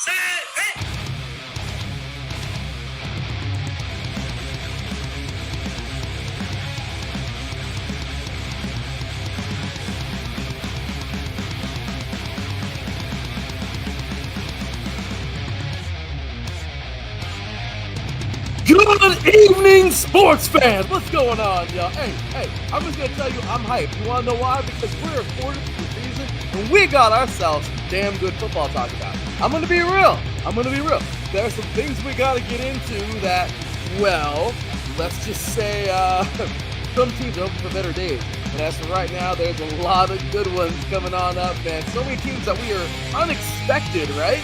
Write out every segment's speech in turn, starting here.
set, hit! Good evening, sports fans! What's going on, y'all? Hey, I'm just gonna tell you I'm hyped. You wanna know why? Because we're recording for the season and we got ourselves some damn good football to talk about. I'm gonna be real. There are some things we gotta get into that, well, let's just say, some teams are hoping for better days. And as for right now, there's a lot of good ones coming on up, man. So many teams that we are unexpected, right?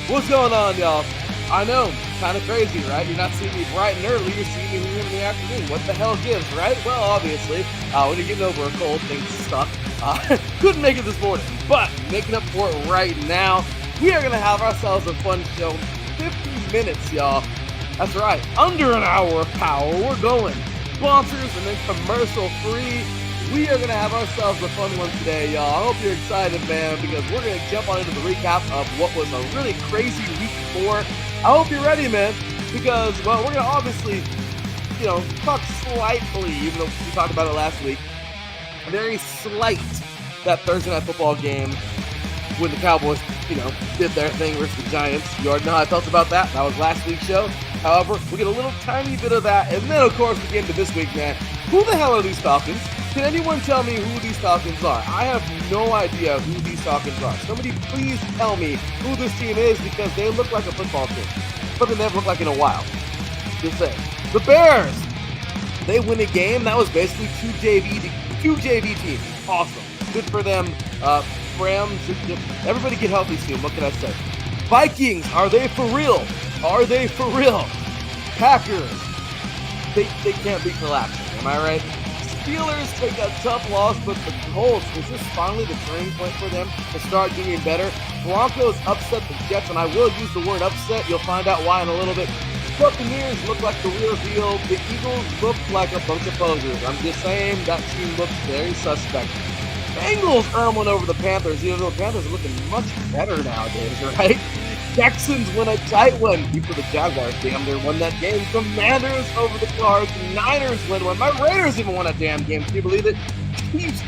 What's going on, y'all? I know, kind of crazy, right? You're not seeing me bright and early, you're seeing me here in the afternoon. What the hell gives, right? Well, obviously, when you're getting over a cold, things suck. Couldn't make it this morning, but making up for it right now, we are going to have ourselves a fun show. 50 minutes, y'all. That's right, under an hour of power. We're going sponsors and then commercial free. We are going to have ourselves a fun one today, y'all. I hope you're excited, man, because we're going to jump on into the recap of what was a really crazy week 4. I hope you're ready, man, because, well, we're going to obviously, talk slightly, even though we talked about it last week, very slight, that Thursday Night Football game when the Cowboys, did their thing versus the Giants. You already know how I felt about that. That was last week's show. However, we get a little tiny bit of that, and then, of course, we get into this week, man. Who the hell are these Falcons? Can anyone tell me who these Falcons are? I have no idea who these Falcons are. Somebody please tell me who this team is, because they look like a football team. But they never looked like in a while. Just saying. The Bears! They win a game. That was basically two JV teams. Awesome. Good for them. Rams, everybody get healthy soon. What can I say? Vikings, are they for real? Are they for real? Packers, they can't be collapsing. Am I right? Steelers take a tough loss, but the Colts, is this finally the turning point for them to start doing better? Broncos upset the Jets, and I will use the word upset. You'll find out why in a little bit. Buccaneers look like the real deal. The Eagles look like a bunch of posers. I'm just saying, that team looks very suspect. Bengals earn one over the Panthers, even though the Panthers are looking much better nowadays, right? Texans win a tight one. People, the Jaguars, damn near won that game. Commanders over the Cards. Niners win one. My Raiders even won a damn game. Can you believe it? Chiefs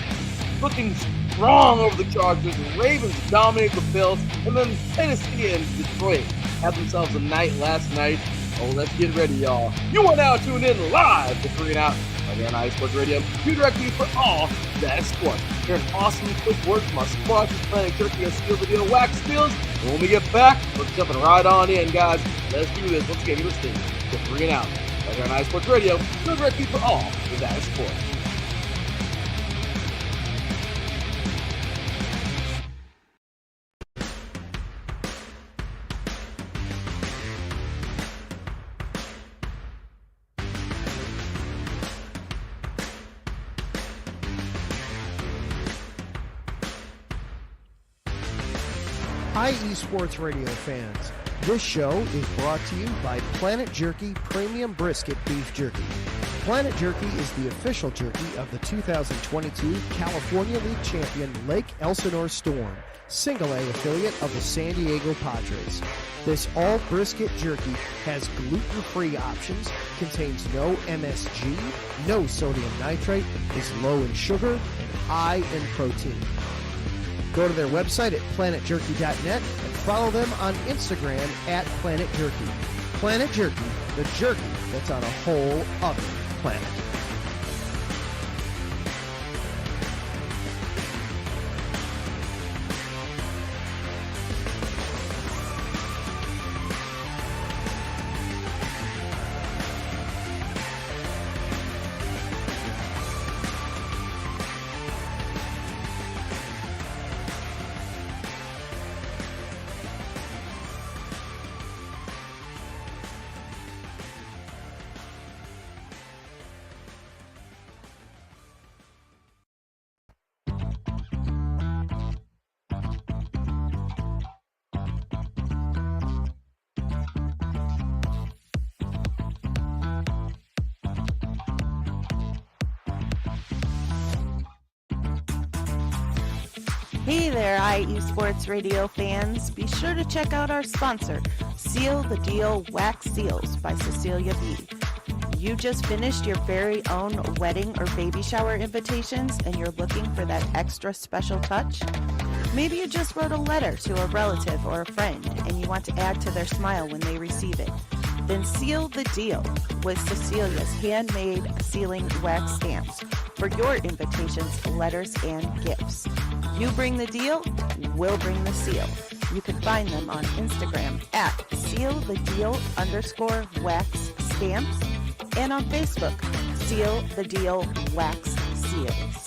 looking strong over the Chargers. Ravens dominate the Bills. And then Tennessee and Detroit had themselves a night last night. Oh, let's get ready, y'all. You are now tuned in live to Free and Out right here on iSports Radio. You directly for all that is sports. Hear an awesome quick word from our sponsors, Planet Turkey and Steel Video Wax Steels. And when we get back, we're jumping right on in, guys. Let's do this. Let's get listening to Free and Out right here on iSports Radio. You directly for all that is sports. Hi, eSports Radio fans. This show is brought to you by Planet Jerky Premium Brisket Beef Jerky. Planet Jerky is the official jerky of the 2022 California League champion Lake Elsinore Storm, single-A affiliate of the San Diego Padres. This all-brisket jerky has gluten-free options, contains no MSG, no sodium nitrate, is low in sugar, and high in protein. Go to their website at planetjerky.net and follow them on Instagram at Planet Jerky. Planet Jerky, the jerky that's on a whole other planet. Hey there, IE Sports Radio fans. Be sure to check out our sponsor, Seal the Deal Wax Seals by Cecilia B. You just finished your very own wedding or baby shower invitations and you're looking for that extra special touch? Maybe you just wrote a letter to a relative or a friend and you want to add to their smile when they receive it. Then seal the deal with Cecilia's handmade sealing wax stamps for your invitations, letters, and gifts. You bring the deal, we'll bring the seal. You can find them on Instagram at sealthedeal_wax stamps and on Facebook, Seal the Deal Wax Seals.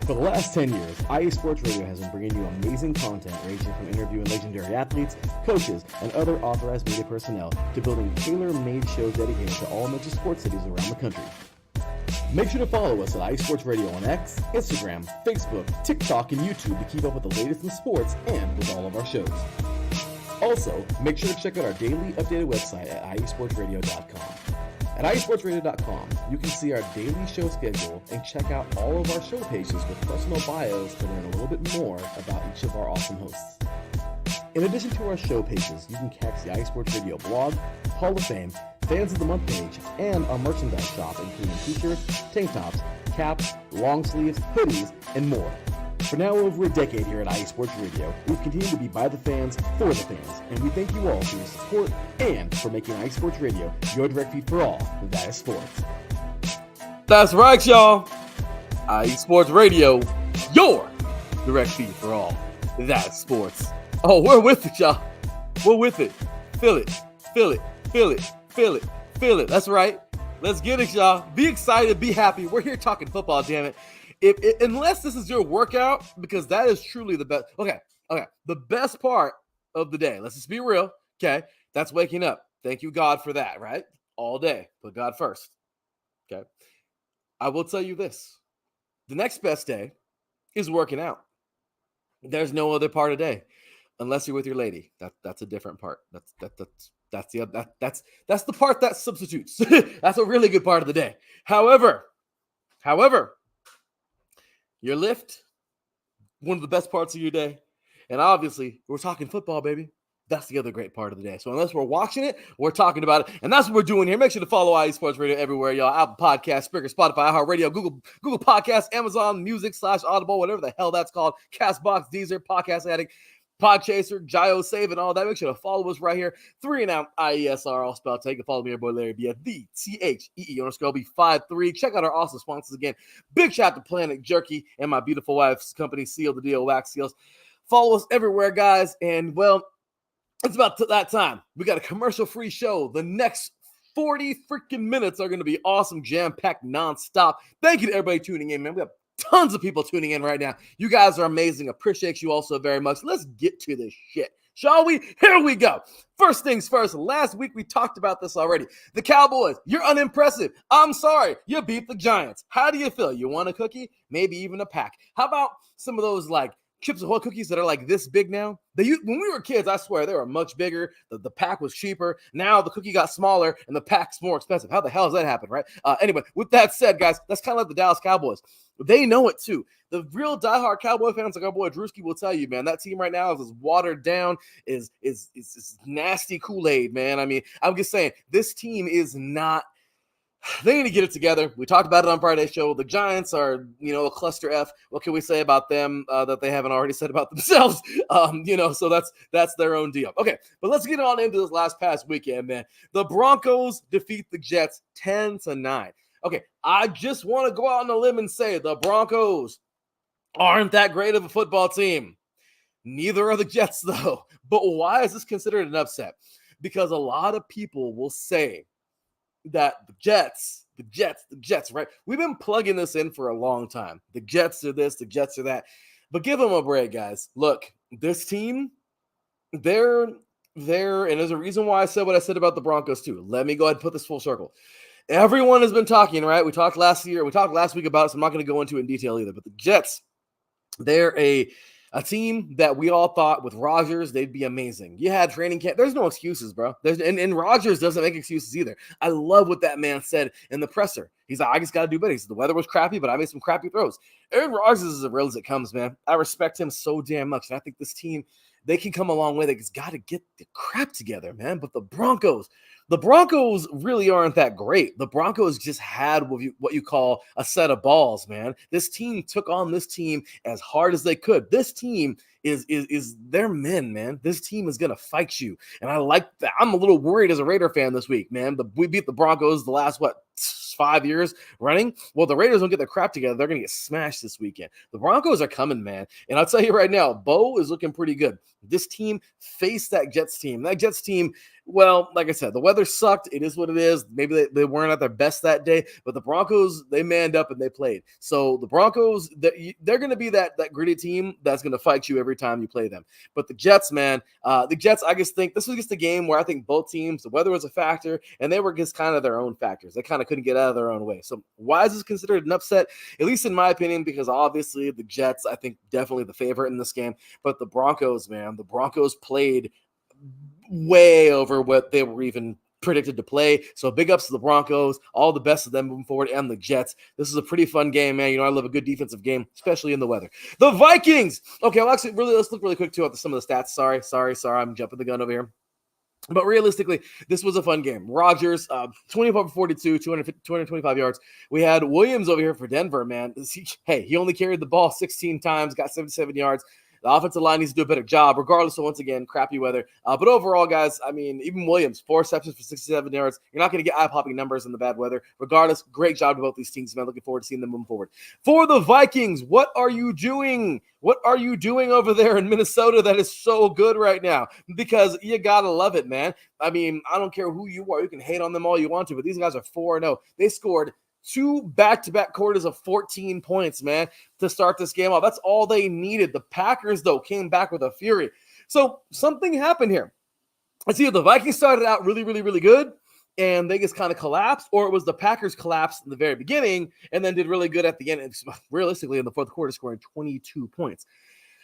For the last 10 years, IE Sports Radio has been bringing you amazing content ranging from interviewing legendary athletes, coaches, and other authorized media personnel to building tailor-made shows dedicated to all major sports cities around the country. Make sure to follow us at IE Sports Radio on X, Instagram, Facebook, TikTok, and YouTube to keep up with the latest in sports and with all of our shows. Also, make sure to check out our daily updated website at iesportsradio.com. At iesportsradio.com, you can see our daily show schedule and check out all of our show pages with personal bios to learn a little bit more about each of our awesome hosts. In addition to our show pages, you can catch the IE Sports Radio blog, Hall of Fame, Fans of the Month page, and our merchandise shop including t-shirts, tank tops, caps, long sleeves, hoodies, and more. For now over a decade here at IE Sports Radio, we've continued to be by the fans, for the fans, and we thank you all for your support and for making IE Sports Radio your direct feed for all that is sports. That's right, y'all. IE Sports Radio, your direct feed for all that is sports. Oh, we're with it, y'all. We're with it. Feel it, feel it, feel it, feel it, feel it. That's right. Let's get it, y'all. Be excited, be happy. We're here talking football, damn it. Unless this is your workout, because that is truly the best. Okay. The best part of the day, let's just be real, okay? That's waking up. Thank you, God, for that, right? All day. Put God first, okay? I will tell you this. The next best day is working out. There's no other part of the day, unless you're with your lady. That's a different part. That's the part that substitutes. That's a really good part of the day. However, your lift, one of the best parts of your day. And obviously, we're talking football, baby. That's the other great part of the day. So unless we're watching it, we're talking about it. And that's what we're doing here. Make sure to follow IE Sports Radio everywhere, y'all. Apple Podcasts, Spreaker, Spotify, iHeartRadio, Google Podcasts, Amazon Music / Audible, whatever the hell that's called. CastBox, Deezer, Podcast Addict, Podchaser, Gio Save, and all that. Make sure to follow us right here. 3 and out IESR, all spelled. You can follow me, your boy Larry B at the THEE_B53. Check out our awesome sponsors again. Big shout out to Planet Jerky and my beautiful wife's company, Seal the Deal Wax Seals. Follow us everywhere, guys. And well, it's about that time. We got a commercial-free show. The next 40 freaking minutes are going to be awesome, jam-packed, nonstop. Thank you to everybody tuning in, man. We have tons of people tuning in right now. You guys are amazing. Appreciate you all so very much. Let's get to this shit, shall we? Here we go. First things first. Last week we talked about this already. The Cowboys, you're unimpressive. I'm sorry. You beat the Giants. How do you feel? You want a cookie? Maybe even a pack. How about some of those like Chips Ahoy cookies that are like this big now? When we were kids, I swear they were much bigger. The pack was cheaper. Now the cookie got smaller and the pack's more expensive. How the hell does that happen, right? Anyway, with that said, guys, that's kind of like the Dallas Cowboys. They know it too. The real diehard Cowboy fans like our boy Drewski will tell you, man, that team right now is watered down, is nasty Kool-Aid, man. I mean, I'm just saying, this team is not. They need to get it together. We talked about it on Friday's show. The Giants are, a cluster F. What can we say about them that they haven't already said about themselves? So that's their own deal. Okay, but let's get on into this past weekend, man. The Broncos defeat the Jets 10-9. Okay, I just want to go out on a limb and say the Broncos aren't that great of a football team. Neither are the Jets, though. But why is this considered an upset? Because a lot of people will say that the Jets, right? We've been plugging this in for a long time. The Jets are this, the Jets are that. But give them a break, guys. Look, this team, they're there, and there's a reason why I said what I said about the Broncos too. Let me go ahead and put this full circle. Everyone has been talking, right? We talked last week about it, so I'm not going to go into it in detail either. But the Jets, they're a team that we all thought with Rodgers, they'd be amazing. You had training camp. There's no excuses, bro. And Rodgers doesn't make excuses either. I love what that man said in the presser. He's like, I just got to do better. He said, the weather was crappy, but I made some crappy throws. Aaron Rodgers is as real as it comes, man. I respect him so damn much. And I think this team, they can come a long way. They just got to get the crap together, man. But the Broncos really aren't that great. The Broncos just had what you call a set of balls, man. This team took on this team as hard as they could. This team is their men, man. This team is gonna fight you, and I like that. I'm a little worried as a Raider fan this week, man. We beat the Broncos the last 5 years running. Well, the Raiders don't get their crap together. They're gonna get smashed this weekend. The Broncos are coming, man. And I'll tell you right now, Bo is looking pretty good. This team faced that Jets team. That Jets team, well, like I said, the weather sucked. It is what it is. Maybe they weren't at their best that day, but the Broncos, they manned up and they played. So the Broncos, they're going to be that gritty team that's going to fight you every time you play them. But the Jets, man, I just think this was just a game where I think both teams, the weather was a factor, and they were just kind of their own factors. They kind of couldn't get out of their own way. So why is this considered an upset? At least in my opinion, because obviously the Jets, I think, definitely the favorite in this game. But the Broncos, man, the Broncos played way over what they were even predicted to play. So big ups to the Broncos, all the best of them moving forward, and the Jets. This is a pretty fun game, man. You know, I love a good defensive game, especially in the weather. The Vikings. Okay, well, actually, let's look really quick too at some of the stats. Sorry. I'm jumping the gun over here. But realistically, this was a fun game. Rodgers, 24 for 42, 225 yards. We had Williams over here for Denver, man. He only carried the ball 16 times, got 77 yards. The offensive line needs to do a better job, regardless of, once again, crappy weather. But overall, guys, I mean, even Williams, 4 receptions for 67 yards. You're not going to get eye-popping numbers in the bad weather. Regardless, great job to both these teams, man. Looking forward to seeing them moving forward. For the Vikings, what are you doing? What are you doing over there in Minnesota that is so good right now? Because you got to love it, man. I mean, I don't care who you are. You can hate on them all you want to, but these guys are 4-0. They scored 2 back-to-back quarters of 14 points, man, to start this game off. That's all they needed. The Packers, though, came back with a fury. So something happened here. It's either the Vikings started out really, really, really good, and they just kind of collapsed, or it was the Packers collapsed in the very beginning and then did really good at the end. It's realistically, in the fourth quarter, scoring 22 points.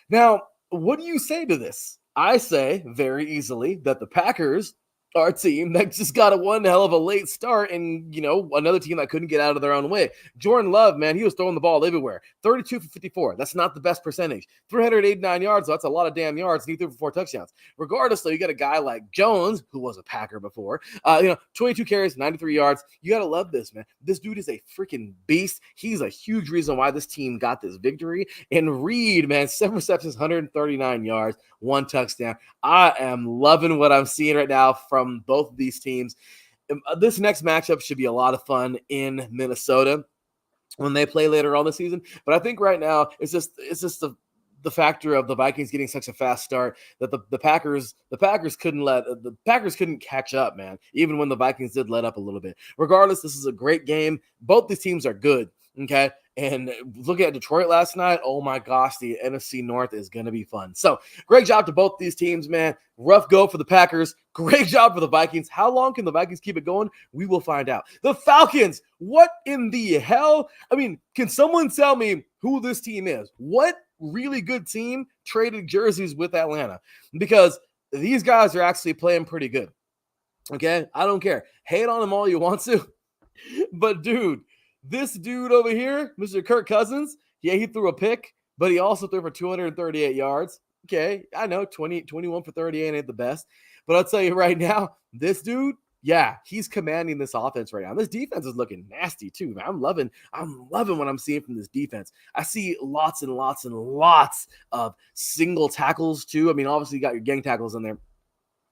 Now, what do you say to this? I say very easily that the Packers our team that just got a one hell of a late start, and another team that couldn't get out of their own way. Jordan Love, man, he was throwing the ball everywhere. 32 for 54. That's not the best percentage. 389 yards. So that's a lot of damn yards. And he threw for 4 touchdowns. Regardless, though, you got a guy like Jones, who was a Packer before. 22 carries, 93 yards. You got to love this, man. This dude is a freaking beast. He's a huge reason why this team got this victory. And Reed, man, 7 receptions, 139 yards, 1 touchdown. I am loving what I'm seeing right now from both of these teams. This next matchup should be a lot of fun in Minnesota when they play later on the season. But I think right now it's just the factor of the Vikings getting such a fast start that the Packers couldn't catch up, man, even when the Vikings did let up a little bit. Regardless, this is a great game. Both these teams are good, okay? And looking at Detroit last night, oh my gosh, the NFC North is going to be fun. So great job to both these teams, man. Rough go for the Packers. Great job for the Vikings. How long can the Vikings keep it going? We will find out. The Falcons, what in the hell? I mean, can someone tell me who this team is? What really good team traded jerseys with Atlanta? Because these guys are actually playing pretty good. Okay? I don't care. Hate on them all you want to. But, dude, this dude over here, Mr. Kirk Cousins, yeah, he threw a pick, but he also threw for 238 yards. Okay, I know 21 for 38 ain't the best, but I'll tell you right now, this dude, yeah, he's commanding this offense right now. This defense is looking nasty too, man. I'm loving what I'm seeing from this defense. I see lots and lots and lots of single tackles too. I mean, obviously you got your gang tackles in there.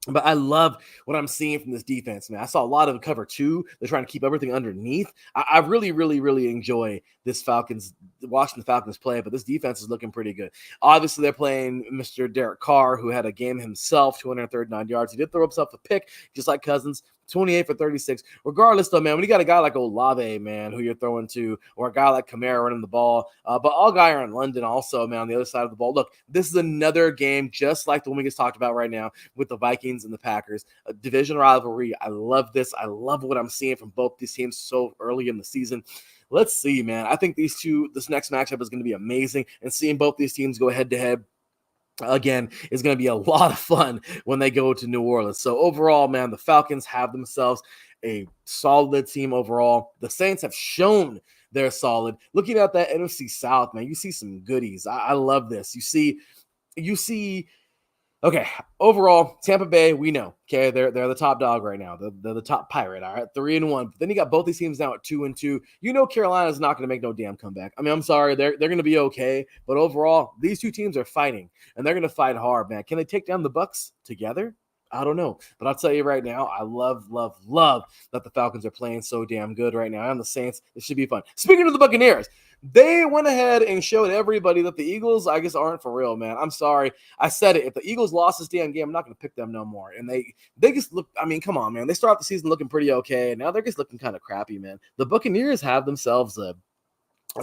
But I love what I'm seeing from this defense, man. I saw a lot of cover 2. They're trying to keep everything underneath. I really, really, really enjoy watching the Falcons play, but this defense is looking pretty good. Obviously, they're playing Mr. Derek Carr, who had a game himself, 239 yards. He did throw himself a pick, just like Cousins. 28 for 36. Regardless, though, man, when you got a guy like Olave, man, who you're throwing to, or a guy like Kamara running the ball, but all guy are in London also, man, on the other side of the ball. Look, this is another game just like the one we just talked about right now with the Vikings and the Packers. A division rivalry. I love this. I love what I'm seeing from both these teams so early in the season. Let's see, man. I think this next matchup is going to be amazing, and seeing both these teams go head-to-head again is going to be a lot of fun when they go to New Orleans. So overall, man, the Falcons have themselves a solid team overall. The Saints have shown they're solid. Looking at that NFC South, man, you see some goodies. I love this. You see. Okay, overall, Tampa Bay, we know. Okay, they're the top dog right now. They're the top pirate, all right, 3-1. But then you got both these teams now at 2-2. You know Carolina's not going to make no damn comeback. I mean, I'm sorry, they're going to be okay. But overall, these two teams are fighting, and they're going to fight hard, man. Can they take down the Bucs together? I don't know. But I'll tell you right now, I love that the Falcons are playing so damn good right now. And the Saints, it should be fun. Speaking of the Buccaneers, they went ahead and showed everybody that the Eagles, I guess, aren't for real, man. I'm sorry. I said it. If the Eagles lost this damn game, I'm not going to pick them no more. And they just look, I mean, come on, man. They start the season looking pretty okay. And now they're just looking kind of crappy, man. The Buccaneers have themselves a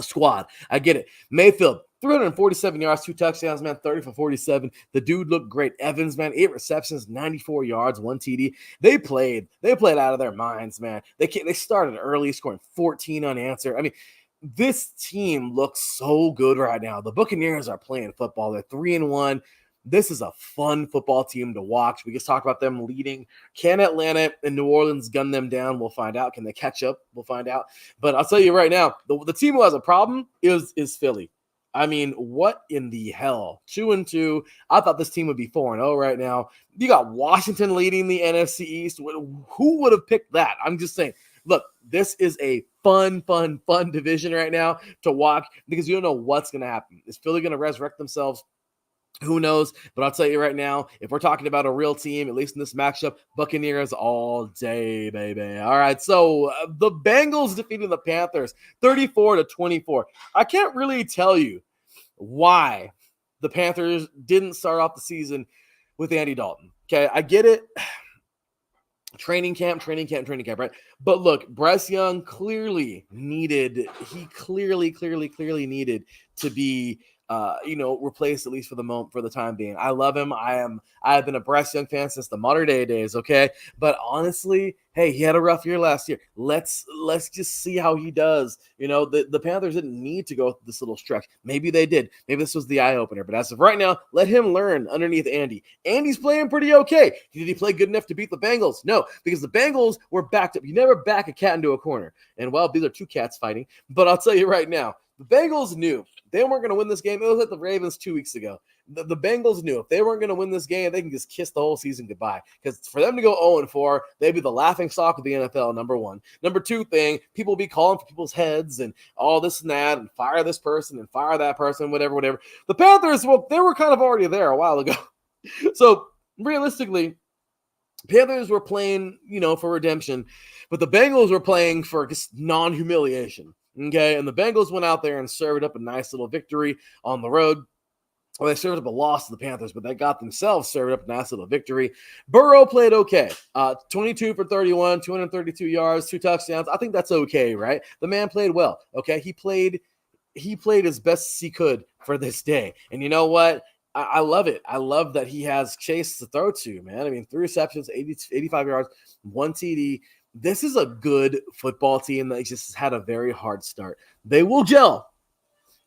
squad. I get it. Mayfield, 347 yards, 2 touchdowns, man, 30 for 47. The dude looked great. Evans, man, 8 receptions, 94 yards, 1 TD. They played out of their minds, man. They started early, scoring 14 unanswered. I mean, this team looks so good right now. The Buccaneers are playing football. They're 3-1. This is a fun football team to watch. We just talked about them leading. Can Atlanta and New Orleans gun them down? We'll find out. Can they catch up? We'll find out. But I'll tell you right now, the team who has a problem is Philly. I mean, what in the hell? 2-2. I thought this team would be 4-0 right now. You got Washington leading the NFC East. Who would have picked that? I'm just saying. Look, this is a fun division right now to watch because you don't know what's going to happen. Is Philly going to resurrect themselves? Who knows? But I'll tell you right now, if we're talking about a real team, at least in this matchup, Buccaneers all day, baby. All right, so the Bengals defeated the Panthers 34-24. I can't really tell you why the Panthers didn't start off the season with Andy Dalton. Okay, I get it. Training camp, right? But look, Bryce Young clearly needed to be replaced, at least for the moment, for the time being. I love him. I have been a Bryce Young fan since the modern day days, okay? But honestly, hey, he had a rough year last year. Let's just see how he does. You know, the Panthers didn't need to go through this little stretch. Maybe they did. Maybe this was the eye-opener. But as of right now, let him learn underneath Andy. Andy's playing pretty okay. Did he play good enough to beat the Bengals? No, because the Bengals were backed up. You never back a cat into a corner. And, well, these are two cats fighting. But I'll tell you right now, the Bengals knew they weren't going to win this game. It was like the Ravens 2 weeks ago. The Bengals knew if they weren't going to win this game, they can just kiss the whole season goodbye. Because for them to go 0-4, they'd be the laughing stock of the NFL, number one. Number two thing, people will be calling for people's heads and all this and that and fire this person and fire that person, whatever. The Panthers, well, they were kind of already there a while ago. So realistically, Panthers were playing, for redemption, but the Bengals were playing for just non-humiliation. Okay, and the Bengals went out there and served up a nice little victory on the road. Well, they served up a loss to the Panthers, but they got themselves served up a nice little victory. Burrow played okay. 22 for 31, 232 yards, 2 touchdowns. I think that's okay, right? The man played well. Okay, he played as best as he could for this day. And you know what? I love it. I love that he has Chase to throw to, man. I mean, 3 receptions, 85 yards, 1 TD. This is a good football team that just had a very hard start. They will gel.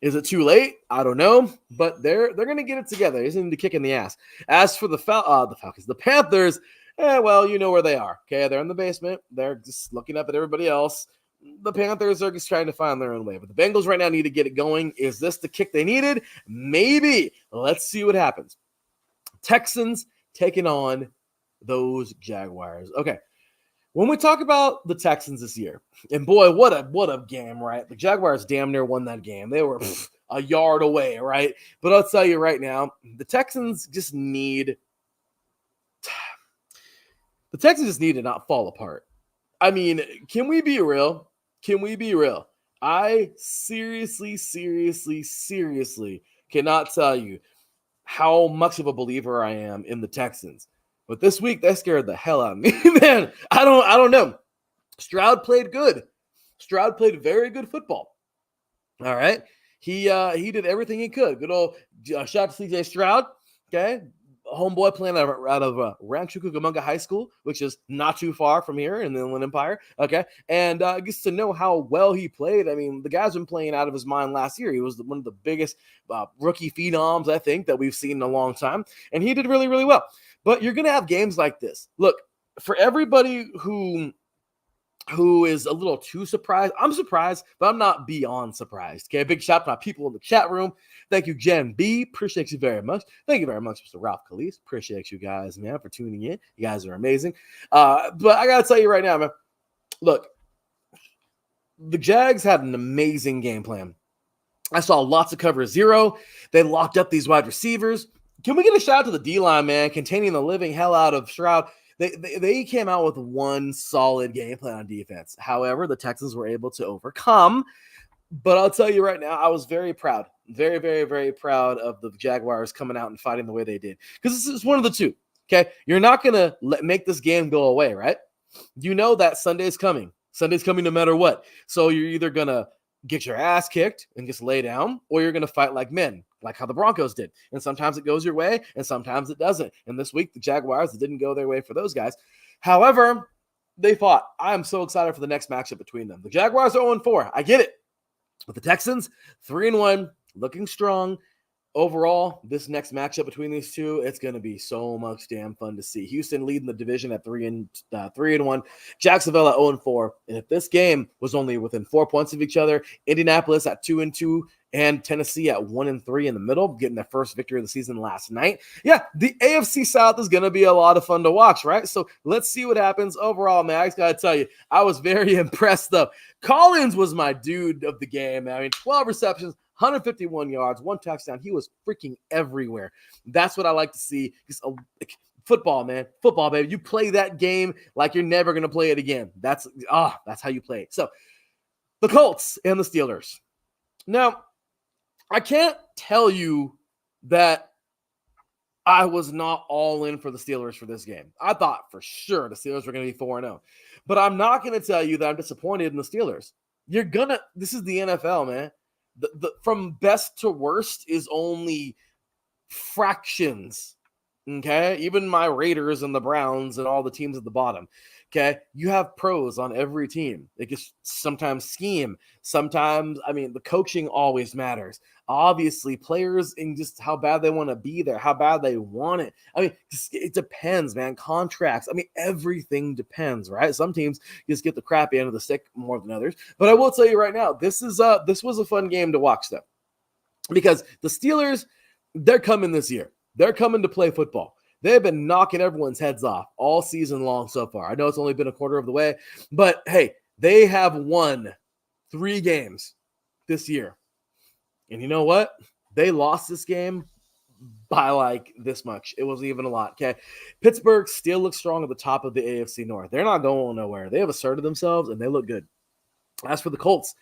Is it too late? I don't know, but they're going to get it together. They just need to kick in the ass. As for the Falcons, the Panthers, well, you know where they are. Okay, they're in the basement. They're just looking up at everybody else. The Panthers are just trying to find their own way. But the Bengals right now need to get it going. Is this the kick they needed? Maybe. Let's see what happens. Texans taking on those Jaguars. Okay. When we talk about the Texans this year, and boy, what a game, right? The Jaguars damn near won that game. They were a yard away, right? But I'll tell you right now, the Texans just need to not fall apart. I mean, can we be real? I seriously cannot tell you how much of a believer I am in the Texans. But this week, they scared the hell out of me, man. I don't know. Stroud played good. Stroud played very good football. All right. He did everything he could. Good old shout out to CJ Stroud. Okay. Homeboy playing out of Rancho Cucamonga High School, which is not too far from here in the Inland Empire. Okay. And gets to know how well he played. I mean, the guy's been playing out of his mind last year. He was one of the biggest rookie phenoms, I think, that we've seen in a long time. And he did really, really well. But you're going to have games like this. Look, for everybody who is a little too surprised. I'm surprised, but I'm not beyond surprised. Okay, big shout out to my people in the chat room. Thank you, Jen B. Appreciate you very much. Thank you very much, Mr. Ralph Calise. Appreciate you guys, man, for tuning in. You guys are amazing. But I got to tell you right now, man, look, the Jags had an amazing game plan. I saw lots of cover zero. They locked up these wide receivers. Can we get a shout out to the D-line, man, containing the living hell out of Stroud? They came out with one solid game plan on defense. However, the Texans were able to overcome. But I'll tell you right now, I was very proud. Very, very, very proud of the Jaguars coming out and fighting the way they did. Because this is one of the two. Okay? You're not going to make this game go away, right? You know that Sunday's coming. Sunday's coming no matter what. So you're either going to get your ass kicked and just lay down, or you're going to fight like men, like how the Broncos did. And sometimes it goes your way, and sometimes it doesn't. And this week, the Jaguars, it didn't go their way for those guys. However, they fought. I am so excited for the next matchup between them. The Jaguars are 0-4. I get it. But the Texans, 3-1, looking strong. Overall, this next matchup between these two, it's going to be so much damn fun to see. Houston leading the division at 3-1, Jacksonville at 0-4. And if this game was only within 4 points of each other, Indianapolis at 2-2, and Tennessee at 1-3 in the middle, getting their first victory of the season last night. Yeah, the AFC South is going to be a lot of fun to watch, right? So let's see what happens. Overall, man, I just got to tell you, I was very impressed, though. Collins was my dude of the game. I mean, 12 receptions, 151 yards, 1 touchdown. He was freaking everywhere. That's what I like to see. Football, man. Football, baby. You play that game like you're never going to play it again. That's how you play it. So, the Colts and the Steelers. Now, I can't tell you that I was not all in for the Steelers for this game. I thought for sure the Steelers were going to be 4-0. But I'm not going to tell you that I'm disappointed in the Steelers. This is the NFL, man. From best to worst is only fractions. Okay? Even my Raiders and the Browns and all the teams at the bottom. Okay? You have pros on every team. They just sometimes scheme. Sometimes, the coaching always matters. Obviously, players and just how bad they want to be there, how bad they want it. It depends, man. Contracts. Everything depends, right? Some teams just get the crap end of the stick more than others. But I will tell you right now, this was a fun game to watch, though. Because the Steelers, they're coming this year. They're coming to play football. They've been knocking everyone's heads off all season long so far. I know it's only been a quarter of the way, but hey, they have won 3 games this year. And you know what? They lost this game by like this much. It wasn't even a lot, okay? Pittsburgh still looks strong at the top of the AFC North. They're not going nowhere. They have asserted themselves, and they look good. As for the Colts,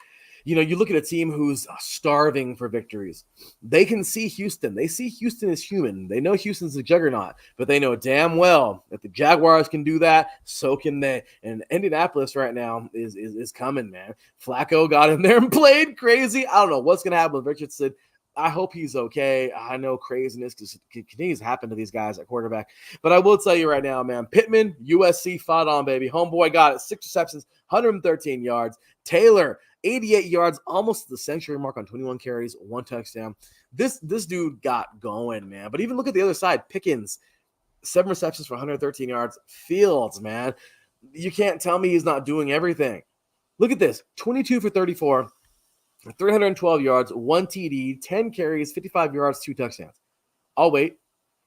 you look at a team who's starving for victories. They can see Houston. They see Houston as human. They know Houston's a juggernaut, but they know damn well that the Jaguars can do that, so can they. And Indianapolis right now is coming, man. Flacco got in there and played crazy. I don't know what's going to happen with Richardson. I hope he's okay. I know craziness continues to happen to these guys at quarterback. But I will tell you right now, man, Pittman, USC fought on, baby. Homeboy got it. 6 receptions, 113 yards. Taylor, 88 yards, almost the century mark on 21 carries, 1 touchdown. This dude got going, man. But even look at the other side. Pickens, 7 receptions for 113 yards. Fields, man. You can't tell me he's not doing everything. Look at this. 22 for 34, 312 yards, 1 TD, 10 carries, 55 yards, 2 touchdowns. I'll wait.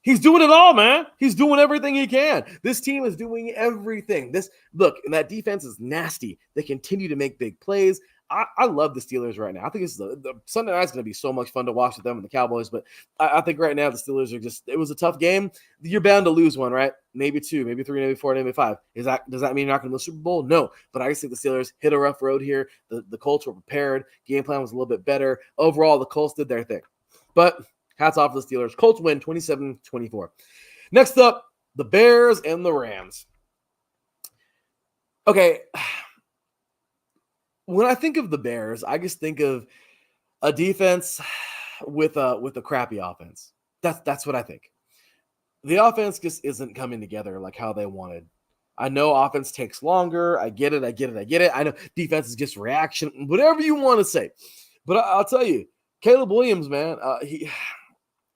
He's doing it all, man. He's doing everything he can. This team is doing everything. And that defense is nasty. They continue to make big plays. I love the Steelers right now. I think the Sunday night's going to be so much fun to watch with them and the Cowboys. But I think right now the Steelers are it was a tough game. You're bound to lose one, right? Maybe 2, maybe 3, maybe 4, maybe 5. Does that mean you're not going to win the Super Bowl? No. But I just think the Steelers hit a rough road here. The Colts were prepared. Game plan was a little bit better. Overall, the Colts did their thing. But hats off to the Steelers. Colts win 27-24. Next up, the Bears and the Rams. Okay, when I think of the Bears, I just think of a defense with a crappy offense. That's what I think. The offense just isn't coming together like how they wanted. I know offense takes longer. I get it. I know defense is just reaction, whatever you want to say. But I'll tell you, Caleb Williams, man,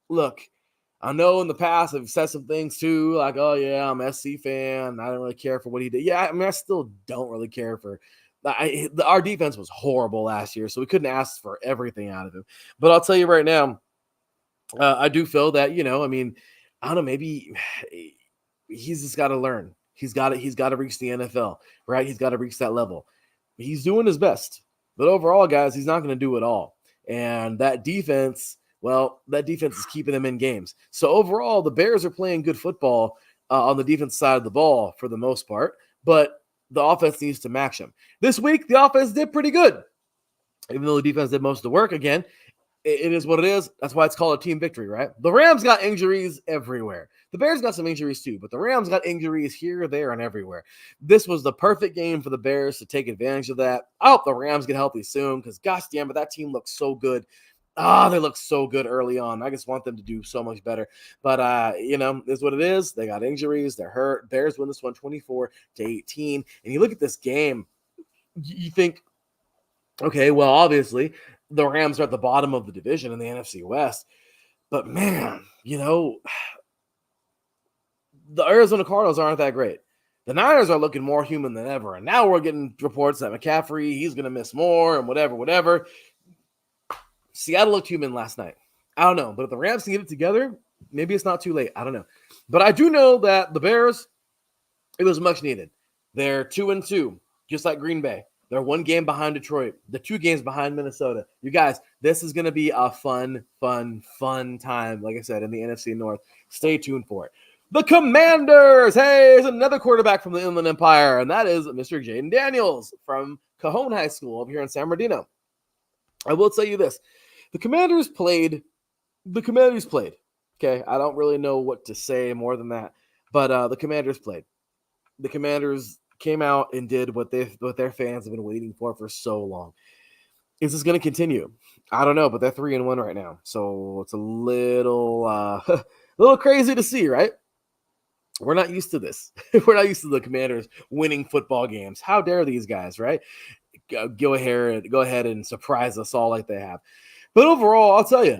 look, I know in the past I've said some things too, like, oh yeah, I'm an SC fan. I don't really care for what he did. Yeah, I mean, I still don't really care for. Our defense was horrible last year, so we couldn't ask for everything out of him. But I'll tell you right now, I do feel that, I mean, I don't know, maybe he's just got to learn. He's got to reach the NFL, right? He's got to reach that level. He's doing his best. But overall, guys, he's not going to do it all. And that defense is keeping them in games. So overall, the Bears are playing good football on the defense side of the ball for the most part, but the offense needs to match them. This week, the offense did pretty good. Even though the defense did most of the work, again, it is what it is. That's why it's called a team victory, right? The Rams got injuries everywhere. The Bears got some injuries too, but the Rams got injuries here, there, and everywhere. This was the perfect game for the Bears to take advantage of that. I hope the Rams get healthy soon because, gosh damn it, that team looks so good. They look so good early on. I just want them to do so much better. But, is what it is. They got injuries. They're hurt. Bears win this one 24-18. And you look at this game, you think, okay, well, obviously, the Rams are at the bottom of the division in the NFC West. But, man, the Arizona Cardinals aren't that great. The Niners are looking more human than ever. And now we're getting reports that McCaffrey, he's going to miss more and whatever. Seattle looked human last night. I don't know. But if the Rams can get it together, maybe it's not too late. I don't know. But I do know that the Bears, it was much needed. They're 2-2, just like Green Bay. They're 1 game behind Detroit. The 2 games behind Minnesota. You guys, this is going to be a fun time, like I said, in the NFC North. Stay tuned for it. The Commanders. Hey, there's another quarterback from the Inland Empire, and that is Mr. Jaden Daniels from Cajon High School over here in San Bernardino. I will tell you this. The Commanders played. Okay, I don't really know what to say more than that, but the Commanders played. The Commanders came out and did what their fans have been waiting for so long. Is this going to continue? I don't know, but they're 3-1 right now, so it's a little a little crazy to see, right? We're not used to this. We're not used to the Commanders winning football games. How dare these guys, right? Go ahead and surprise us all like they have. But overall, I'll tell you,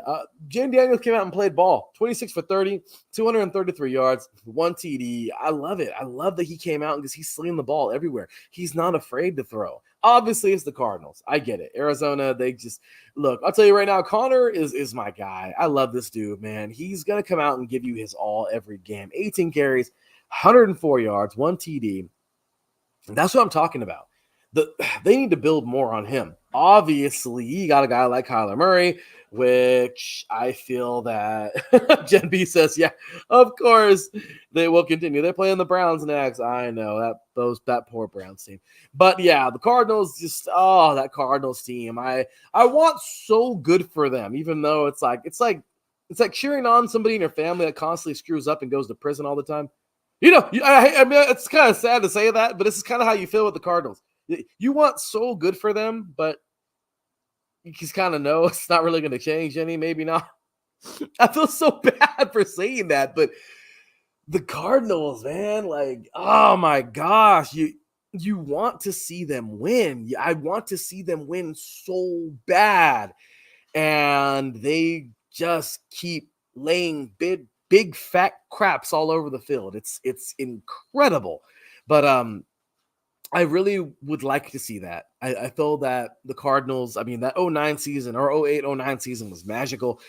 Jaden Daniels came out and played ball. 26 for 30, 233 yards, 1 TD. I love it. I love that he came out because he's slinging the ball everywhere. He's not afraid to throw. Obviously, it's the Cardinals. I get it. Arizona, they just – look, I'll tell you right now, Connor is my guy. I love this dude, man. He's going to come out and give you his all every game. 18 carries, 104 yards, 1 TD. That's what I'm talking about. They need to build more on him. Obviously, you got a guy like Kyler Murray, which I feel that Jen B says, yeah, of course they will continue. They're playing the Browns next. I know that poor Browns team. But yeah, the Cardinals that Cardinals team. I want so good for them, even though it's like cheering on somebody in your family that constantly screws up and goes to prison all the time. I mean, it's kind of sad to say that, but this is kind of how you feel with the Cardinals. You want so good for them, but you just kind of know it's not really going to change any. Maybe not. I feel so bad for saying that, but the Cardinals, man, like, oh my gosh, you want to see them win. I want to see them win so bad, and they just keep laying big fat craps all over the field. It's incredible, but I really would like to see that. I feel that the Cardinals, I mean, that 09 season or 08-09 season was magical.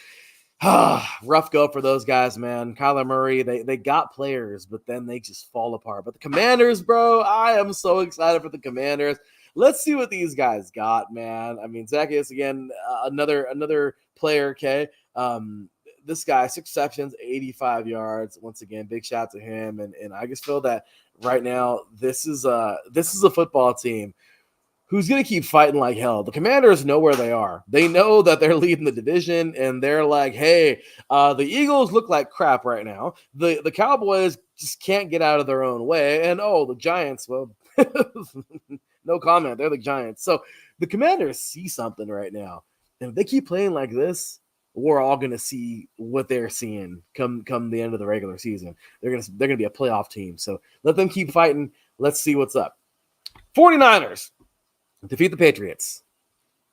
Rough go for those guys, man. Kyler Murray, they got players, but then they just fall apart. But the Commanders, bro, I am so excited for the Commanders. Let's see what these guys got, man. I mean, Zacchaeus, again, another player, okay? This guy, 6 receptions, 85 yards. Once again, big shout to him. And I just feel that right now, this is a football team who's going to keep fighting like hell. The Commanders know where they are. They know that they're leading the division, and they're like, hey, the Eagles look like crap right now. The Cowboys just can't get out of their own way. And, the Giants, well, no comment. They're the Giants. So the Commanders see something right now. And if they keep playing like this, we're all going to see what they're seeing come the end of the regular season. They're gonna be a playoff team. So let them keep fighting. Let's see what's up. 49ers defeat the Patriots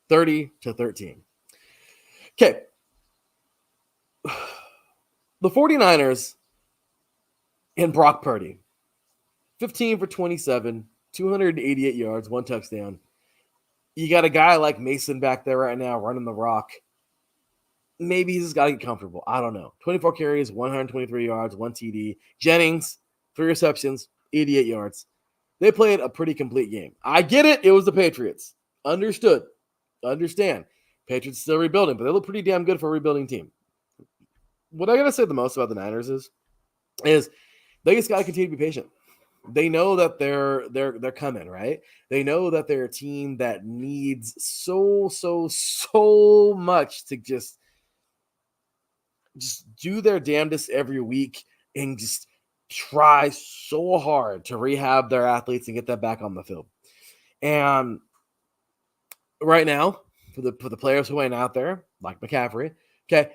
30-13. Okay. The 49ers and Brock Purdy, 15 for 27, 288 yards, 1 touchdown. You got a guy like Mason back there right now running the rock. Maybe he's just got to get comfortable. I don't know. 24 carries, 123 yards, 1 TD. Jennings, 3 receptions, 88 yards. They played a pretty complete game. I get it. It was the Patriots. Understood. Understand. Patriots still rebuilding, but they look pretty damn good for a rebuilding team. What I got to say the most about the Niners is they just got to continue to be patient. They know that they're coming, right? They know that they're a team that needs so much to just do their damnedest every week and just try so hard to rehab their athletes and get them back on the field. And right now, for the players who ain't out there, like McCaffrey, okay,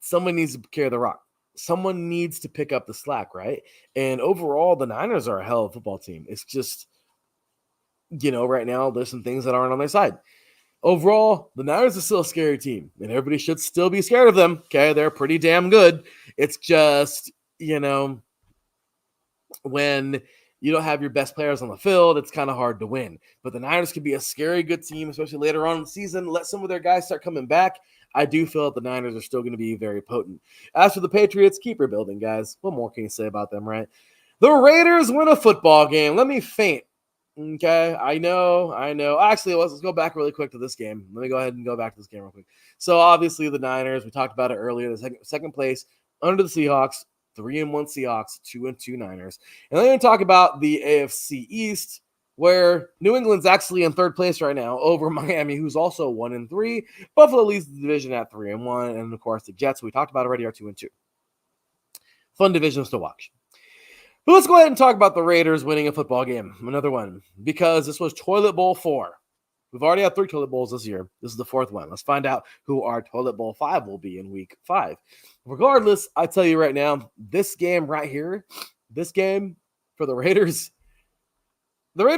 someone needs to carry the rock. Someone needs to pick up the slack, right? And overall, the Niners are a hell of a football team. It's just, right now, there's some things that aren't on their side. Overall, the Niners are still a scary team, and everybody should still be scared of them, okay? They're pretty damn good. It's just, when you don't have your best players on the field, it's kind of hard to win. But the Niners could be a scary good team, especially later on in the season. Let some of their guys start coming back. I do feel that the Niners are still going to be very potent. As for the Patriots, keep rebuilding, guys. What more can you say about them, right? The Raiders win a football game. Let me faint. Okay, I know. Actually, let's go back really quick to this game. Let me go ahead and go back to this game real quick. So, obviously, the Niners, we talked about it earlier, the second place under the Seahawks, 3-1 Seahawks, 2-2 Niners. And then we're going to talk about the AFC East, where New England's actually in third place right now over Miami, who's also 1-3. Buffalo leads the division at 3-1. And, of course, the Jets, we talked about already, are 2-2. Fun divisions to watch. But let's go ahead and talk about the Raiders winning a football game. Another one, because this was Toilet Bowl 4. We've already had 3 Toilet Bowls this year. This is the 4th one. Let's find out who our Toilet Bowl 5 will be in week 5. Regardless, I tell you right now, this game right here, this game for the Raiders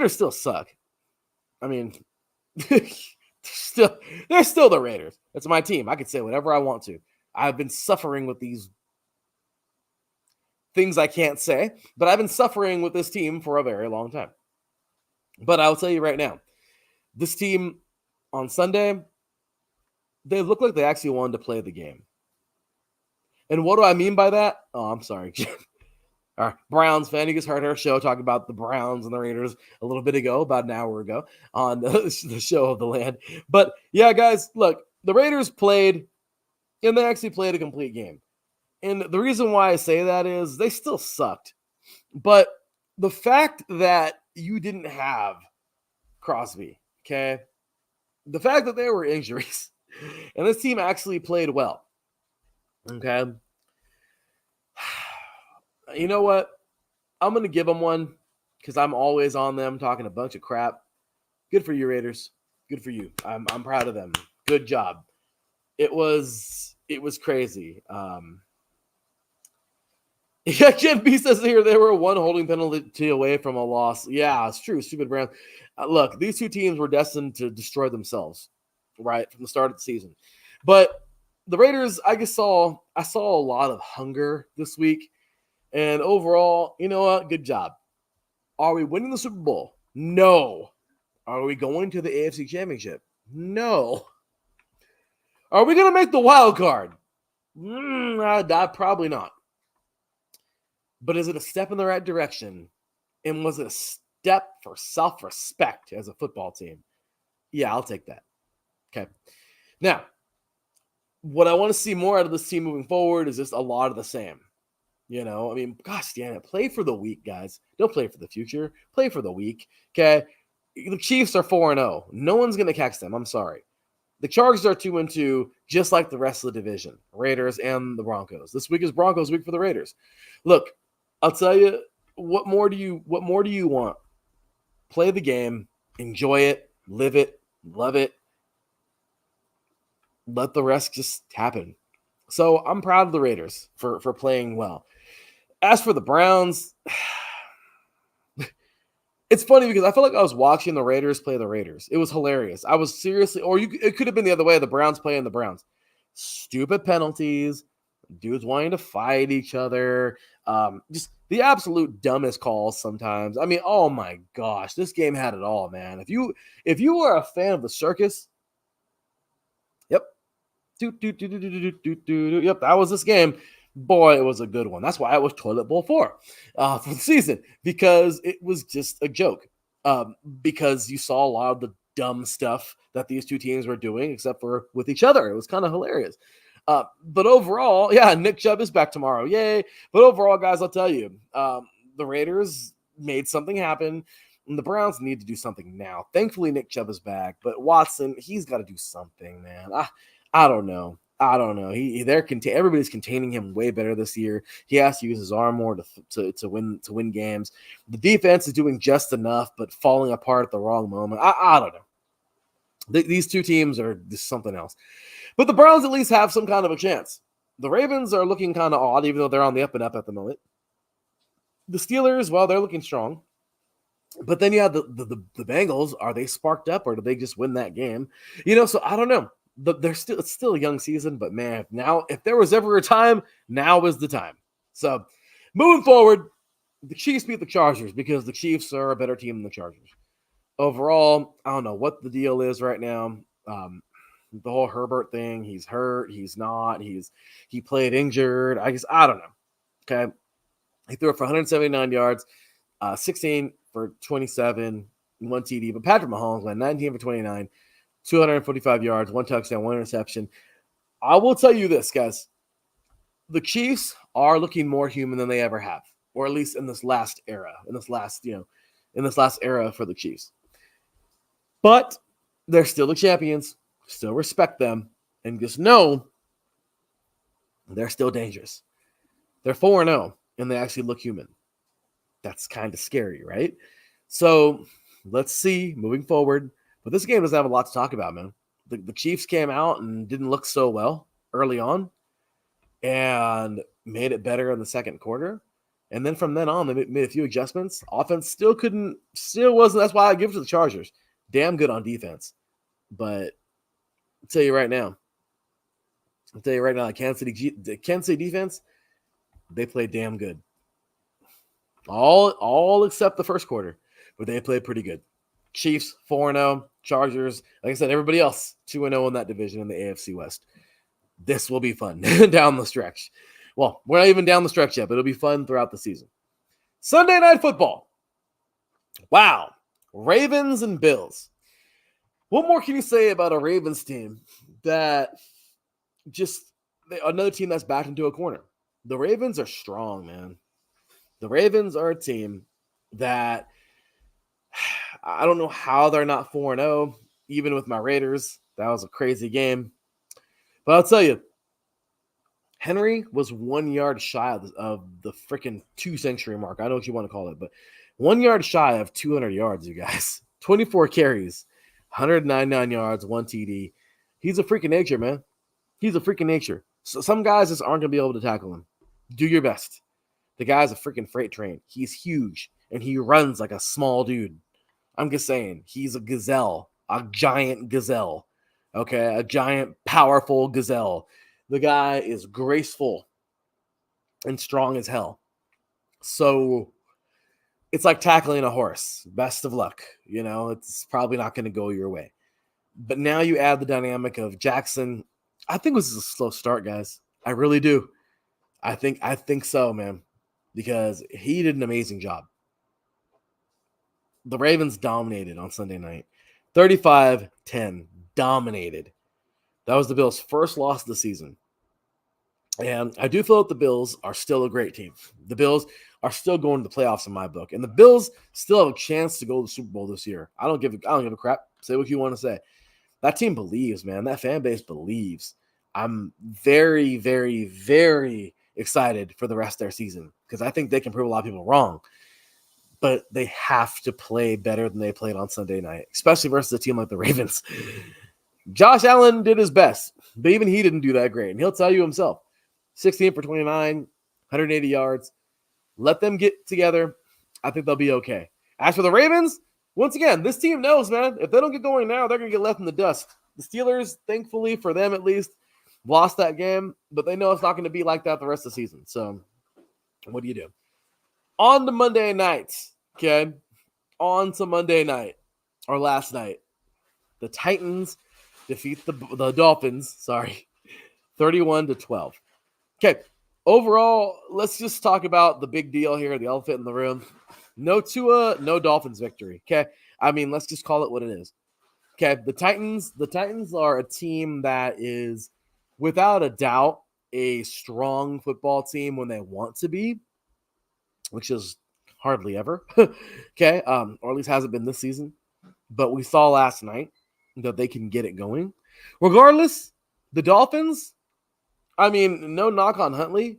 still suck. I mean, they're still the Raiders. That's my team. I can say whatever I want to. I've been suffering with these things I can't say, but I've been suffering with this team for a very long time. But I'll tell you right now, this team on Sunday, they look like they actually wanted to play the game. And what do I mean by that? Oh, I'm sorry. Our Browns fan, you just heard our show talking about the Browns and the Raiders a little bit ago, about an hour ago on the show of the land. But yeah, guys, look, the Raiders played, and they actually played a complete game. And the reason why I say that is they still sucked. But the fact that you didn't have Crosby, okay, the fact that there were injuries, and this team actually played well, okay, you know what? I'm going to give them one because I'm always on them talking a bunch of crap. Good for you, Raiders. Good for you. I'm proud of them. Good job. It was crazy. Yeah, Ken B says here they were 1 holding penalty away from a loss. Yeah, it's true. Stupid Browns. Look, these 2 teams were destined to destroy themselves, right, from the start of the season. But the Raiders, I saw a lot of hunger this week. And overall, you know what? Good job. Are we winning the Super Bowl? No. Are we going to the AFC Championship? No. Are we going to make the wild card? Probably not. But is it a step in the right direction? And was it a step for self-respect as a football team? Yeah, I'll take that. Okay. Now, what I want to see more out of this team moving forward is just a lot of the same. I mean, gosh damn it. Play for the week, guys. Don't play for the future. Play for the week. Okay. The Chiefs are 4-0. No one's going to catch them. I'm sorry. The Chargers are 2-2, just like the rest of the division, Raiders and the Broncos. This week is Broncos week for the Raiders. Look, I'll tell you, what more do you want? Play the game, enjoy it, live it, love it. Let the rest just happen. So I'm proud of the Raiders for playing well. As for the Browns, it's funny because I feel like I was watching the Raiders play the Raiders. It was hilarious. I was seriously, it could have been the other way, the Browns playing the Browns. Stupid penalties, dudes wanting to fight each other, just the absolute dumbest calls sometimes. I mean, oh my gosh, this game had it all, man. If you were a fan of the circus, yep, yep, that was this game. Boy, it was a good one. That's why it was Toilet Bowl 4 for the season, because it was just a joke. Because you saw a lot of the dumb stuff that these two teams were doing, except for with each other. It was kind of hilarious. But overall, yeah, Nick Chubb is back tomorrow. Yay. But overall, guys, I'll tell you, the Raiders made something happen. And the Browns need to do something now. Thankfully, Nick Chubb is back. But Watson, he's got to do something, man. I don't know. Everybody's containing him way better this year. He has to use his arm more to win games. The defense is doing just enough, but falling apart at the wrong moment. I don't know. These two teams are just something else. But the Browns at least have some kind of a chance. The Ravens are looking kind of odd, even though they're on the up and up at the moment. The Steelers, well, they're looking strong. But then you have the Bengals. Are they sparked up, or do they just win that game? So I don't know. It's still a young season, but man, now if there was ever a time, now is the time. So moving forward, the Chiefs beat the Chargers because the Chiefs are a better team than the Chargers. Overall, I don't know what the deal is right now. The whole Herbert thing, he's hurt, he's not, he played injured. I don't know. Okay. He threw it for 179 yards, 16 for 27, 1 TD, but Patrick Mahomes went 19 for 29. 245 yards, 1 touchdown, 1 interception. I will tell you this, guys. The Chiefs are looking more human than they ever have, or at least in this last era, in this last era for the Chiefs. But they're still the champions. Still respect them, and just know they're still dangerous. They're 4-0, and they actually look human. That's kind of scary, right? So let's see moving forward. But this game doesn't have a lot to talk about, man. The Chiefs came out and didn't look so well early on and made it better in the second quarter. And then from then on, they made a few adjustments. Offense still wasn't. That's why I give it to the Chargers. Damn good on defense. But I'll tell you right now, the Kansas City defense, they played damn good. All except the first quarter, but they played pretty good. Chiefs 4-0, Chargers, like I said, everybody else 2-0 in that division in the AFC West. This will be fun down the stretch. Well, we're not even down the stretch yet, but it'll be fun throughout the season. Sunday Night Football. Wow. Ravens and Bills. What more can you say about a Ravens team that another team that's backed into a corner? The Ravens are strong, man. The Ravens are a team that I don't know how they're not 4-0, even with my Raiders. That was a crazy game. But I'll tell you, Henry was 1 yard shy of the freaking 2-century mark. I know what you want to call it, but 1 yard shy of 200 yards, you guys. 24 carries, 199 yards, 1 TD. He's a freaking nature, man. He's a freaking nature. So some guys just aren't going to be able to tackle him. Do your best. The guy's a freaking freight train. He's huge, and he runs like a small dude. I'm just saying, he's a gazelle, a giant gazelle, okay? A giant, powerful gazelle. The guy is graceful and strong as hell. So it's like tackling a horse. Best of luck. It's probably not going to go your way. But now you add the dynamic of Jackson. I think this is a slow start, guys. I really do. I think so, man, because he did an amazing job. The Ravens dominated on Sunday night. 35-10. Dominated. That was the Bills' first loss of the season. And I do feel that the Bills are still a great team. The Bills are still going to the playoffs in my book. And the Bills still have a chance to go to the Super Bowl this year. I don't give a crap. Say what you want to say. That team believes, man. That fan base believes. I'm very, very, very excited for the rest of their season because I think they can prove a lot of people wrong. But they have to play better than they played on Sunday night, especially versus a team like the Ravens. Josh Allen did his best, but even he didn't do that great. And he'll tell you himself. 16 for 29, 180 yards. Let them get together. I think they'll be okay. As for the Ravens, once again, this team knows, man, if they don't get going now, they're going to get left in the dust. The Steelers, thankfully for them at least, lost that game, but they know it's not going to be like that the rest of the season. So what do you do? On to Monday night, okay? On to Monday night, or last night. The Titans defeat the Dolphins, 31-12. Okay, overall, let's just talk about the big deal here, the elephant in the room. No Tua, no Dolphins victory. Okay, I mean, let's just call it what it is. Okay, the Titans are a team that is, without a doubt, a strong football team when they want to be, which is hardly ever. Okay, or at least hasn't been this season. But we saw last night that they can get it going. Regardless, the Dolphins, I mean, no knock on Huntley,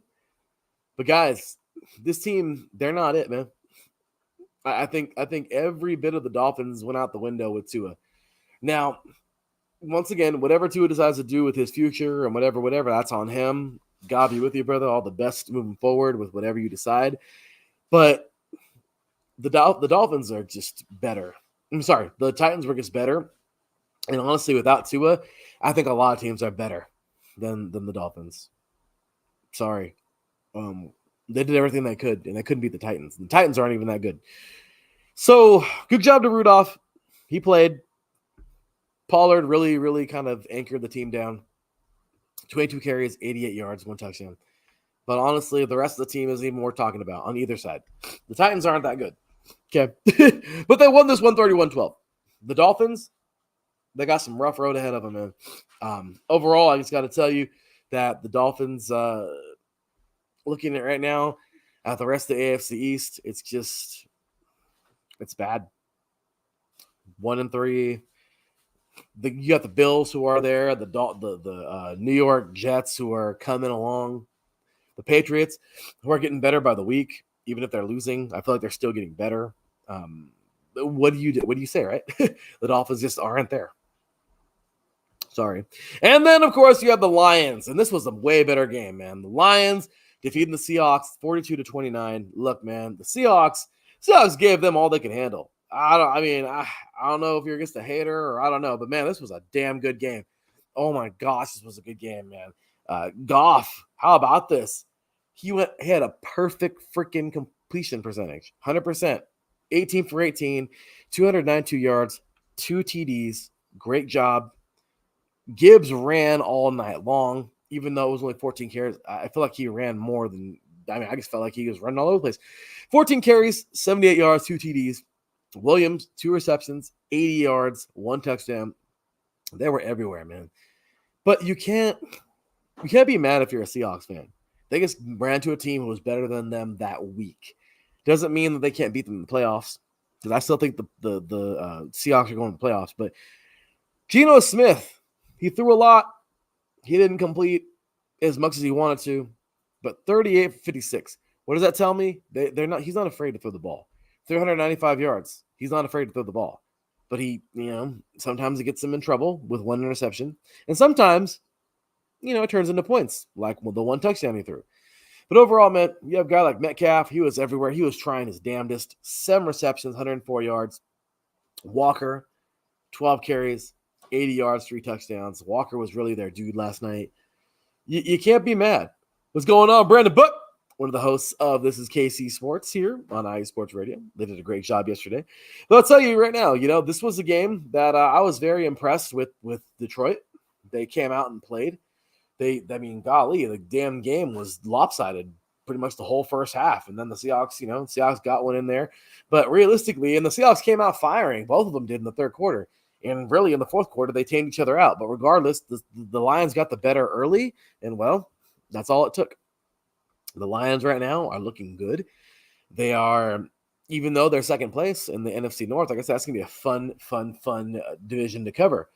but guys, this team, they're not it, man. I think every bit of the Dolphins went out the window with Tua. Now, once again, whatever Tua decides to do with his future and whatever, that's on him. God be with you, brother. All the best moving forward with whatever you decide. But the Dolphins are just better. I'm sorry, the Titans were just better. And honestly, without Tua, I think a lot of teams are better than the Dolphins. Sorry. They did everything they could, and they couldn't beat the Titans. The Titans aren't even that good. So, good job to Rudolph. He played. Pollard really, really kind of anchored the team down. 22 carries, 88 yards, 1 touchdown. But honestly, the rest of the team isn't even worth talking about on either side. The Titans aren't that good. Okay. But they won this 131-12. The Dolphins, they got some rough road ahead of them, man. Overall, I just got to tell you that the Dolphins, looking at right now at the rest of the AFC East, it's bad. 1-3. You got the Bills who are there, the New York Jets who are coming along, the Patriots who are getting better by the week, even if they're losing. I feel like they're still getting better. What do you say, right? The Dolphins just aren't there. Sorry. And then, of course, you have the Lions, and this was a way better game, man. The Lions defeating the Seahawks 42-29. Look, man, the Seahawks gave them all they could handle. I don't know if you're just a hater or I don't know, but man, this was a damn good game. Oh my gosh, this was a good game, man. Goff, how about this? He had a perfect freaking completion percentage, 100%, 18 for 18, 292 yards, 2 TDs. Great job. Gibbs ran all night long, even though it was only 14 carries. I feel like he ran more than. I just felt like he was running all over the place. 14 carries, 78 yards, 2 TDs. Williams, 2 receptions, 80 yards, 1 touchdown. They were everywhere, man. But you can't be mad if you're a Seahawks fan. They just ran to a team who was better than them that week. Doesn't mean that they can't beat them in the playoffs, because I still think the Seahawks are going to the playoffs. But Geno Smith, he threw a lot. He didn't complete as much as he wanted to, but 38 for 56. What does that tell me? He's not afraid to throw the ball. 395 yards. He's not afraid to throw the ball. But he, sometimes it gets him in trouble with 1 interception. And sometimes, it turns into points, like the 1 touchdown he threw. But overall, man, you have a guy like Metcalf. He was everywhere. He was trying his damnedest. 7 receptions, 104 yards. Walker, 12 carries, 80 yards, 3 touchdowns. Walker was really their dude last night. You can't be mad. What's going on, Brandon Book? One of the hosts of This is KC Sports here on IE Sports Radio. They did a great job yesterday. But I'll tell you right now, this was a game that I was very impressed with Detroit. They came out and played. Golly, the damn game was lopsided pretty much the whole first half. And then the Seahawks, Seahawks got one in there. But realistically, and the Seahawks came out firing. Both of them did in the third quarter. And really in the fourth quarter, they tamed each other out. But regardless, the Lions got the better early. And, well, That's all it took. The Lions right now are looking good. They are, even though they're second place in the NFC North, I guess that's going to be a fun division to cover.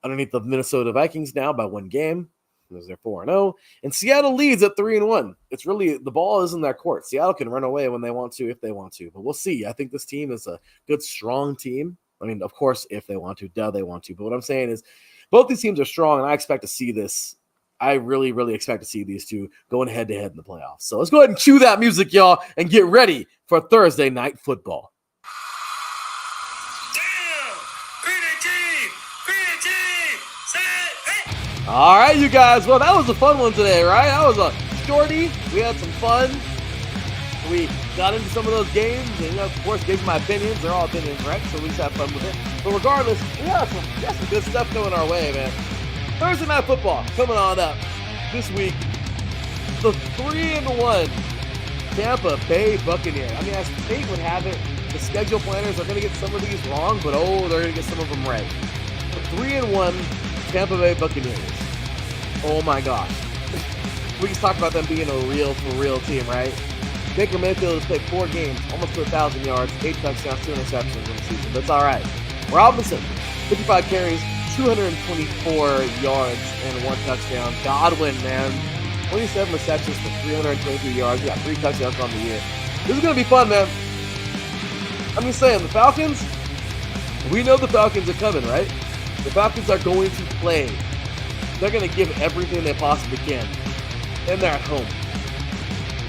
Underneath the Minnesota Vikings now by 1 game. They're 4-0. And Seattle leads at 3-1. It's really, the ball is in their court. Seattle can run away when they want to, if they want to. But we'll see. I think this team is a good, strong team. I mean, of course, if they want to, they want to. But what I'm saying is both these teams are strong, and I expect to see this. I really, really expect to see these two going head-to-head in the playoffs. So let's go ahead and cue that music, y'all, and get ready for Thursday Night Football. All right, you guys. Well, that was a fun one today, right? That was a shorty. We had some fun. We got into some of those games, and of course, gave you my opinions. They're all opinions, right? So we just have fun with it. But regardless, we got some good stuff going our way, man. Thursday Night Football coming on up this week. The 3-1 Tampa Bay Buccaneers. I mean, as fate would have it, the schedule planners are going to get some of these wrong, but they're going to get some of them right. The 3-1 Tampa Bay Buccaneers. Oh my gosh. We just talked about them being a for real team, right? Baker Mayfield has played 4 games, almost to 1,000 yards, 8 touchdowns, 2 interceptions in the season. That's all right. Robinson, 55 carries, 224 yards, and 1 touchdown. Godwin, man, 27 receptions for 323 yards. He got 3 touchdowns on the year. This is going to be fun, man. I'm just saying, the Falcons, we know the Falcons are coming, right? The Falcons are going to play. They're going to give everything they possibly can. And they're at home.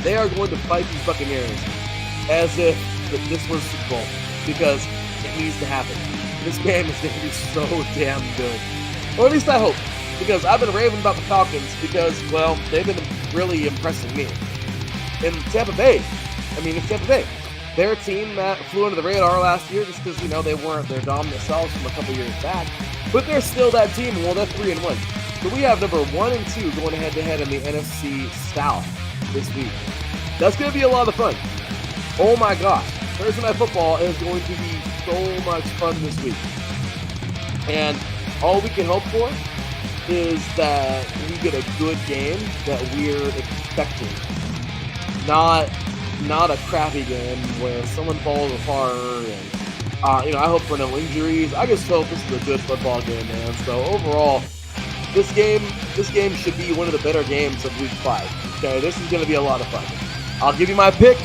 They are going to fight these Buccaneers as if this was Super Bowl, because it needs to happen. This game is going to be so damn good. Or at least I hope. Because I've been raving about the Falcons because, well, they've been really impressing me. In Tampa Bay, it's Tampa Bay. They're a team that flew under the radar last year just because, they weren't their dominant selves from a couple years back. But they're still that team, and well, they're 3-1. So we have number 1 and 2 going head-to-head in the NFC South this week. That's going to be a lot of fun. Oh my gosh. Thursday Night Football is going to be so much fun this week. And all we can hope for is that we get a good game that we're expecting. Not a crappy game where someone falls apart and I hope for no injuries. I just hope this is a good football game, man. So overall, this game should be one of the better games of week 5. Okay, this is going to be a lot of fun. I'll give you my pick.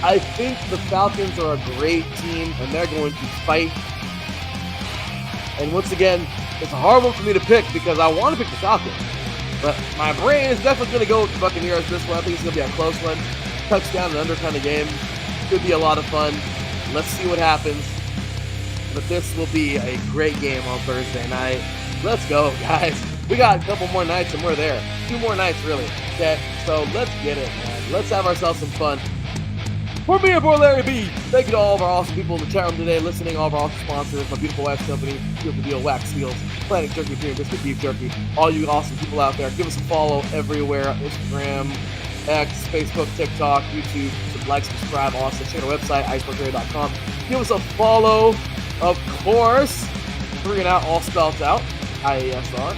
I think the Falcons are a great team, and they're going to fight. And once again, it's a hard one for me to pick because I want to pick the Falcons. But my brain is definitely going to go with the Buccaneers this one. I think it's going to be a close one. Touchdown and under kind of game. Could be a lot of fun. Let's see what happens. But this will be a great game on Thursday night. Let's go, guys. We got a couple more nights and we're there. 2 more nights, really. Okay, so let's get it, man. Let's have ourselves some fun. For me and for Larry B, thank you to all of our awesome people in the chat room today listening, all of our awesome sponsors, my beautiful wax company, Beautiful Deal Wax Seals, Planet Jerky, Premium Biscuit Beef Jerky, all you awesome people out there. Give us a follow everywhere, Instagram, X, Facebook, TikTok, YouTube. Like, subscribe, also check our website, icebergradio.com. Give us a follow, of course. Figuring out all spelled out, IASR.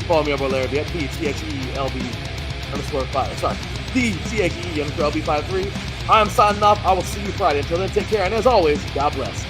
Follow me over Larry B at THELB_5. Sorry, THE_LB53. I'm signing off. I will see you Friday. Until then, take care. And as always, God bless.